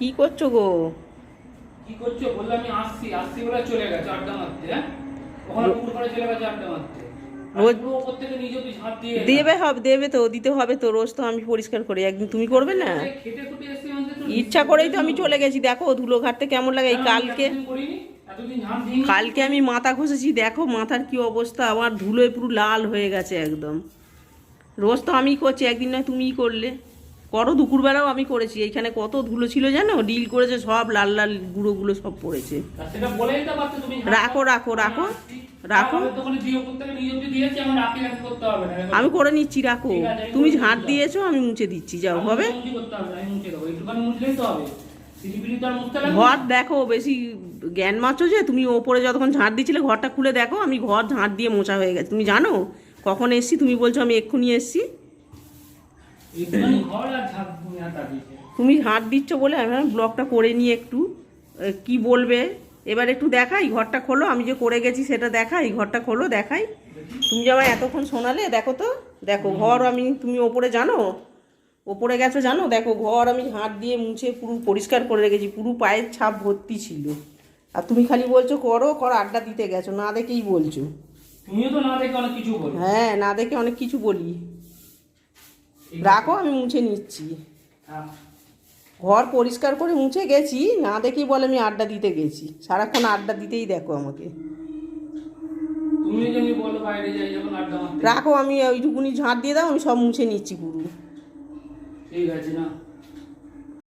কি করছো গো? কি করছো বললে আমি আসছি আসছি বলে চলে গেছে আড্ডা মারতে। হ্যাঁ, ওখানে পুকুর পাড়ে চলে গেছে আড্ডা মারতে। রোজ পুরো ওপর থেকে নিজে তুই ঝাঁপ দিয়ে দেবে হবে, দেবে তো, দিতে হবে তো, রোজ তো আমি পরিষ্কার করি, একদিন তুমি করবে না? খেটে খুটে এসে আমাদের তো ইচ্ছা করেই তো আমি চলে গেছি, দেখো ধুলো ঘাটতে কেমন লাগে। এই আমি কালকে এতদিন করিনি, এতদিন ঝাঁপ দিইনি। কালকে আমি মাথা ঘষেছি, দেখো মাথার কি অবস্থা, আমার ধুলোয় পুরো লাল হয়ে গেছে একদম। রোজ তো আমিই করছি, একদিন নয় তুমিই করলে। করো, দুপুরবেলাও আমি করেছি। এইখানে কত ধুলো ছিল জানো, ডিল করেছে সব, লাল লাল গুঁড়োগুলো সব পড়েছে। আর সেটা বলেই তো পারতে তুমি ঝাঁপ রাখো দাও। রাখো আমি রাখো আসছি। রাখো, আমাদের দোকানে দিয়ে উপর থেকে নিজে অব্দি দিয়েছি, আমার রাখি করতে হবে না। আমি করে নিচ্ছি, রাখো। ঠিক আছে, আমি তুমি করে ঝাঁট দিচ্ছি, দিয়েছো, আমি মুছে দিচ্ছি, যাও আমি হবে। মুছামুছি করতে হবে না, আমি মুছে দেবো। একটুখানি মুছলেই তো হবে। সিলিপিলি তো আর মুছতে লাগবে ঘর না। দেখো, বেশি জ্ঞান মারছো যে। তুমি ওপরে যতক্ষণ ঝাঁট দিচ্ছিলে, ঘরটা খুলে দেখো, আমি ঘর ঝাঁট দিয়ে মোছা হয়ে গেছে। তুমি জানো কখন এসছি? তুমি বলছো আমি এক্ষুনি এসছি। একটুখানি ঘর আর ঝাঁপ দিয়েছে। তুমি ঝাঁট দিচ্ছ বলে আমি ব্লগটা করে নিয়ে একটু কি বলবে এবার একটু দেখাই। ঘরটা খোলো, আমি যে করে গেছি সেটা দেখাই। ঘরটা খোলো, দেখাই। তুমি যে আমায় এতক্ষণ শোনালে, দেখো তো, দেখো ঘর আমি, তুমি ওপরে জানো, ওপরে গেছো জানো, দেখো ঘর আমি হাত দিয়ে মুছে পুরো পরিষ্কার করে রেখেছি, পুরো পায়ের ছাপ ভর্তি ছিল। আর তুমি খালি বলছো করো করো, আড্ডা দিতে গেছো, না দেখেই বলছো। তুমিও তো না দেখে অনেক কিছু বলো। হ্যাঁ, না দেখে অনেক কিছু বলি। রাখো, আমি মুছে নিচ্ছি। হ্যাঁ। ঘর পরিষ্কার করে মুছে গেছি, না দেখেই বলে আমি আড্ডা দিতে গেছি। সারাক্ষণ আড্ডা দিতেই দেখো আমাকে। তুমি যদি বলো বাইরে যাই যখন আড্ডা মারতে। রাখো, আমি ওইটুকুনি ঝাঁট দিয়ে দাও, আমি সব মুছে নিচ্ছি পুরো। ঠিক আছে না।